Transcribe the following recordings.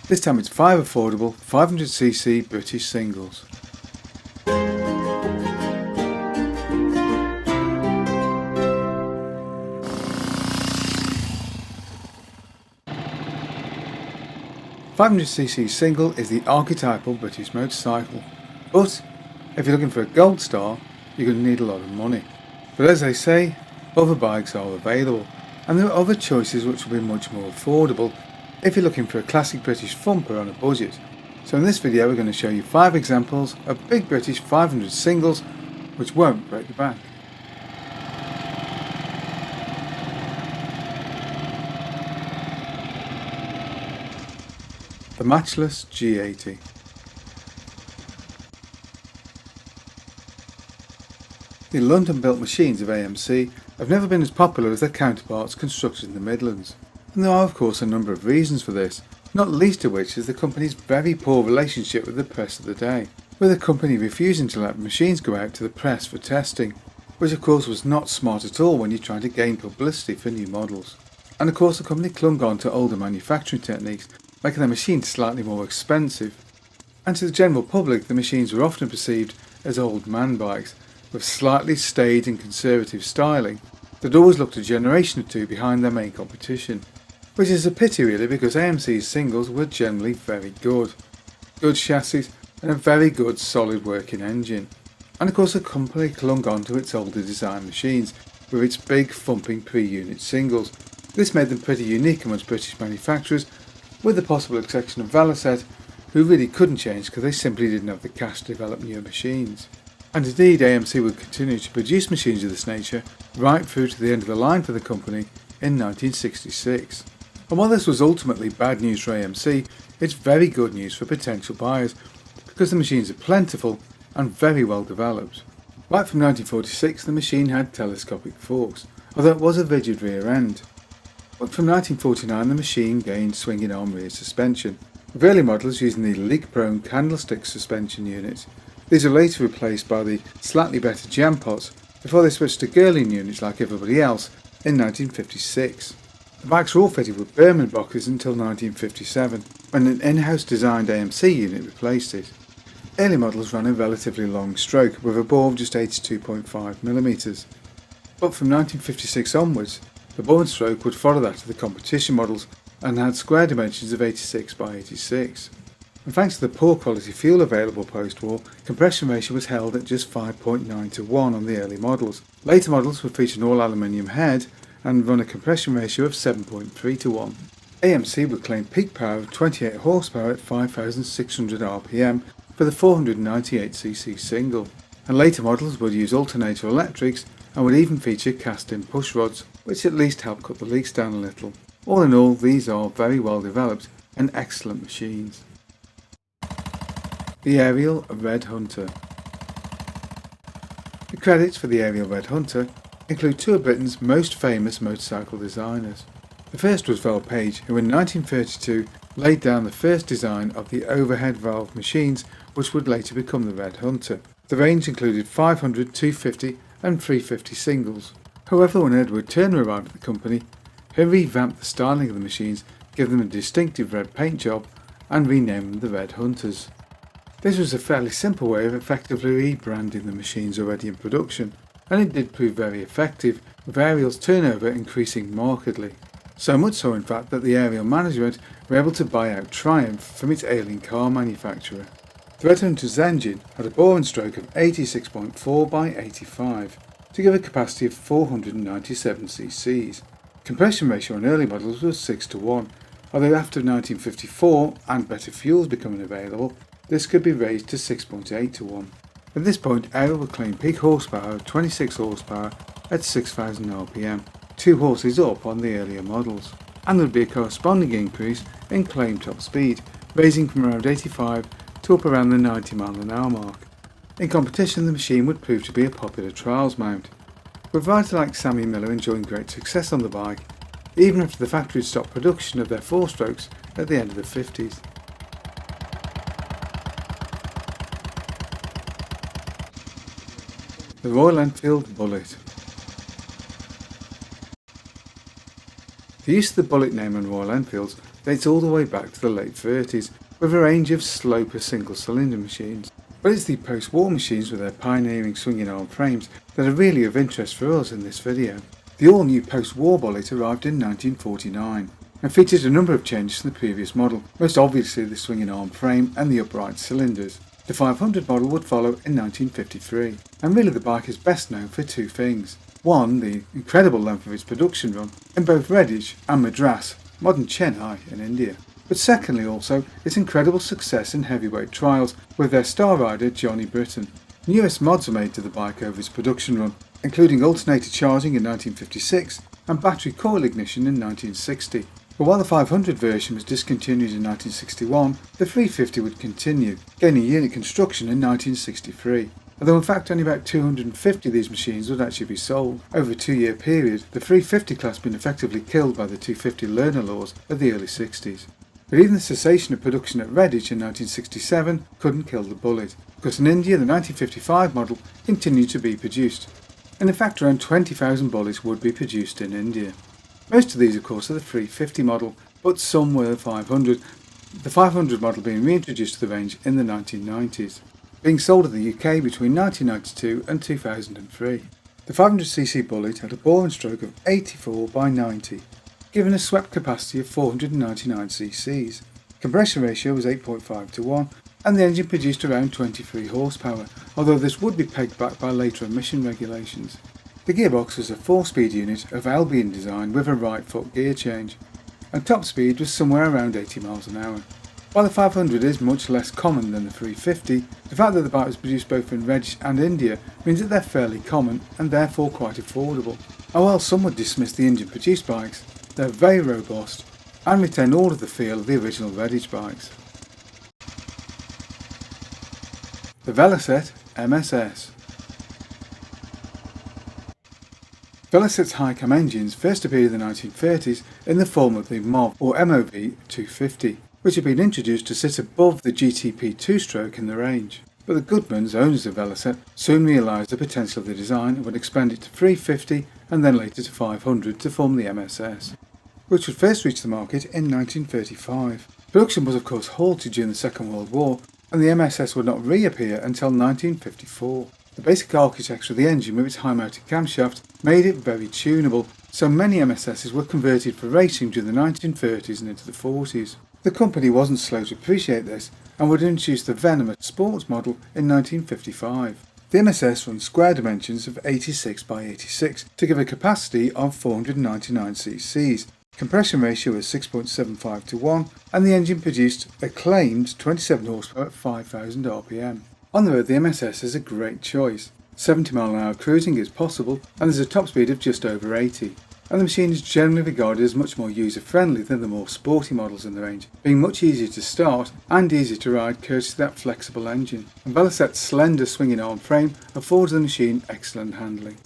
This time it's 5 affordable 500cc British singles. The 500cc single is the archetypal British motorcycle, but if you're looking for a gold star, you're going to need a lot of money. But as they say, other bikes are available, and there are other choices which will be much more affordable if you're looking for a classic British thumper on a budget. So in this video we're going to show you 5 examples of big British 500 singles which won't break the bank. The matchless G80. The London-built machines of AMC have never been as popular as their counterparts constructed in the Midlands, and there are of course a number of reasons for this, not least of which is the company's very poor relationship with the press of the day, with the company refusing to let machines go out to the press for testing, which of course was not smart at all when you're trying to gain publicity for new models. And of course the company clung on to older manufacturing techniques, making their machines slightly more expensive, and to the general public the machines were often perceived as old man bikes, with slightly staid and conservative styling that always looked a generation or two behind their main competition. Which is a pity really, because AMC's singles were generally very good. Good chassis and a very good solid working engine. And of course the company clung on to its older design machines with its big thumping pre-unit singles. This made them pretty unique amongst British manufacturers, with the possible exception of Velocet, who really couldn't change because they simply didn't have the cash to develop newer machines. And indeed AMC would continue to produce machines of this nature right through to the end of the line for the company in 1966. And while this was ultimately bad news for AMC, it's very good news for potential buyers because the machines are plentiful and very well developed. Right from 1946 the machine had telescopic forks, although it was a rigid rear end. But from 1949 the machine gained swinging arm rear suspension, with early models using the leak-prone candlestick suspension units. These were later replaced by the slightly better jam pots before they switched to Girling units like everybody else in 1956. The bikes were all fitted with Berman boxes until 1957, when an in-house designed AMC unit replaced it. Early models ran a relatively long stroke with a bore of just 82.5mm, but from 1956 onwards the bore and stroke would follow that of the competition models and had square dimensions of 86 by 86. And thanks to the poor quality fuel available post-war, compression ratio was held at just 5.9 to 1 on the early models. Later models would feature an all-aluminium head and run a compression ratio of 7.3 to 1. AMC would claim peak power of 28 horsepower at 5,600 RPM for the 498cc single, and later models would use alternator electrics and would even feature cast-in push rods, which at least help cut the leaks down a little. All in all, these are very well developed and excellent machines. The Ariel Red Hunter. The credits for the Ariel Red Hunter include two of Britain's most famous motorcycle designers. The first was Val Page, who in 1932 laid down the first design of the overhead valve machines which would later become the Red Hunter. The range included 500, 250 and 350 singles. However, when Edward Turner arrived at the company, he revamped the styling of the machines, gave them a distinctive red paint job and renamed them the Red Hunters. This was a fairly simple way of effectively rebranding the machines already in production, and it did prove very effective, with Ariel's turnover increasing markedly. So much so in fact that the Ariel management were able to buy out Triumph from its ailing car manufacturer. The Red Hunter's engine had a bore and stroke of 86.4 by 85, to give a capacity of 497cc. Compression ratio on early models was 6 to 1, although after 1954 and better fuels becoming available, this could be raised to 6.8 to 1. At this point, Ariel would claim peak horsepower of 26 horsepower at 6,000 RPM, 2 horses up on the earlier models, and there would be a corresponding increase in claimed top speed, raising from around 85 to up around the 90 mph mark. In competition, the machine would prove to be a popular trials mount, with riders like Sammy Miller enjoying great success on the bike, even after the factory stopped production of their 4-strokes at the end of the 50s. The Royal Enfield Bullet. The use of the Bullet name on Royal Enfields dates all the way back to the late 30s, with a range of sloper single-cylinder machines. But it's the post-war machines with their pioneering swinging arm frames that are really of interest for us in this video. The all-new post-war bullet arrived in 1949 and featured a number of changes from the previous model, most obviously the swinging arm frame and the upright cylinders. The 500 model would follow in 1953, and really the bike is best known for two things. One, the incredible length of its production run in both Redditch and Madras, modern Chennai in India. But secondly also, its incredible success in heavyweight trials with their star rider Johnny Britton. Numerous mods were made to the bike over its production run, including alternator charging in 1956 and battery coil ignition in 1960. But while the 500 version was discontinued in 1961, the 350 would continue, gaining unit construction in 1963. Although in fact only about 250 of these machines would actually be sold. Over a 2-year period, the 350 class being effectively killed by the 250 learner laws of the early 60s. But even the cessation of production at Redditch in 1967 couldn't kill the bullet, because in India the 1955 model continued to be produced. And in fact around 20,000 bullets would be produced in India. Most of these of course are the 350 model, but some were 500, the 500 model being reintroduced to the range in the 1990s, being sold in the UK between 1992 and 2003. The 500cc bullet had a bore and stroke of 84 by 90, giving a swept capacity of 499 cc's. Compression ratio was 8.5 to 1, and the engine produced around 23 horsepower, although this would be pegged back by later emission regulations. The gearbox was a 4-speed unit of Albion design with a right foot gear change, and top speed was somewhere around 80 miles an hour. While the 500 is much less common than the 350, the fact that the bike was produced both in Redditch and India means that they're fairly common and therefore quite affordable. And while some would dismiss the Indian produced bikes, they're very robust and retain all of the feel of the original Redditch bikes. The Velocet MSS. Velocet's high-cam engines first appeared in the 1930s in the form of the MOV or MOV 250, which had been introduced to sit above the GTP 2-stroke in the range. But the Goodmans, owners of Velocet, soon realised the potential of the design and would expand it to 350 and then later to 500 to form the MSS, which would first reach the market in 1935. Production was of course halted during the Second World War, and the MSS would not reappear until 1954. The basic architecture of the engine with its high-mounted camshaft made it very tunable, so many MSSs were converted for racing during the 1930s and into the 40s. The company wasn't slow to appreciate this and would introduce the Venom sports model in 1955. The MSS runs square dimensions of 86 by 86 to give a capacity of 499 cc's. Compression ratio was 6.75 to 1, and the engine produced a claimed 27 horsepower at 5,000 rpm. On the road, the MSS is a great choice. 70 mph cruising is possible, and there's a top speed of just over 80. And the machine is generally regarded as much more user-friendly than the more sporty models in the range, being much easier to start and easier to ride courtesy of that flexible engine. And Velocet's slender swinging arm frame affords the machine excellent handling.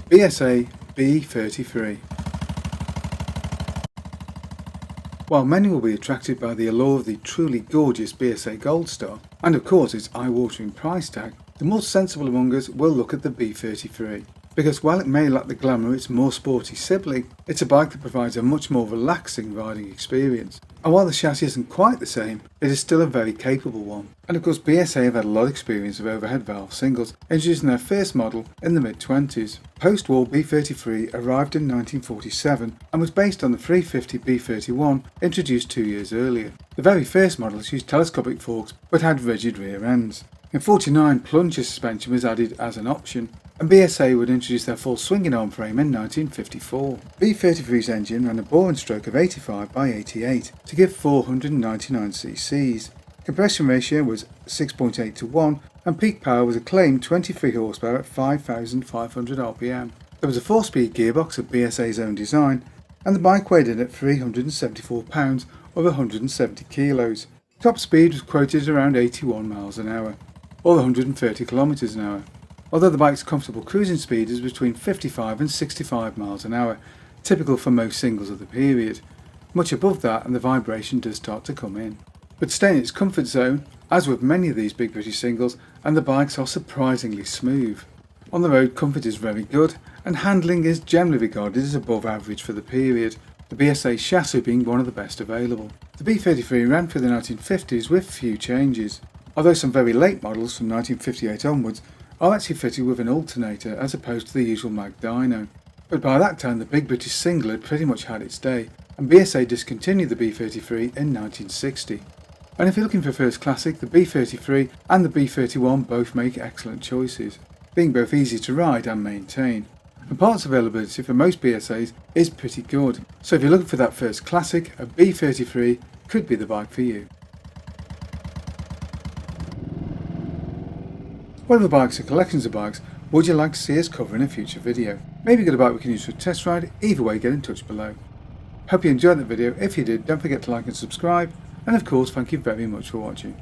BSA B33. While many will be attracted by the allure of the truly gorgeous BSA Gold Star, and of course its eye-watering price tag, the more sensible among us will look at the B33. Because while it may lack the glamour of its more sporty sibling, it's a bike that provides a much more relaxing riding experience. And while the chassis isn't quite the same, it is still a very capable one. And of course BSA have had a lot of experience of overhead valve singles, introducing their first model in the mid-20s. Post-war B33 arrived in 1947 and was based on the 350 B31 introduced 2 years earlier. The very first models used telescopic forks but had rigid rear ends. In 49, plunger suspension was added as an option, and BSA would introduce their full swinging arm frame in 1954. B33's engine ran a bore and stroke of 85 by 88 to give 499 cc's. Compression ratio was 6.8 to 1, and peak power was a claimed 23 horsepower at 5,500 rpm. There was a 4-speed gearbox of BSA's own design, and the bike weighed in at 374 pounds or 170 kilos. Top speed was quoted at around 81 miles an hour, or 130 kilometers an hour, although the bike's comfortable cruising speed is between 55 and 65 miles an hour, typical for most singles of the period. Much above that and the vibration does start to come in. But stay in its comfort zone, as with many of these big British singles, and the bikes are surprisingly smooth. On the road, comfort is very good, and handling is generally regarded as above average for the period, the BSA chassis being one of the best available. The B33 ran through the 1950s with few changes, although some very late models from 1958 onwards are actually fitted with an alternator as opposed to the usual mag dyno. But by that time the Big British Single had pretty much had its day, and BSA discontinued the B33 in 1960. And if you're looking for a first classic, the B33 and the B31 both make excellent choices, being both easy to ride and maintain. And parts availability for most BSAs is pretty good, so if you're looking for that first classic, a B33 could be the bike for you. What other bikes or collections of bikes would you like to see us cover in a future video? Maybe get a bike we can use for a test ride. Either way, get in touch below. Hope you enjoyed the video. If you did, don't forget to like and subscribe, and of course thank you very much for watching.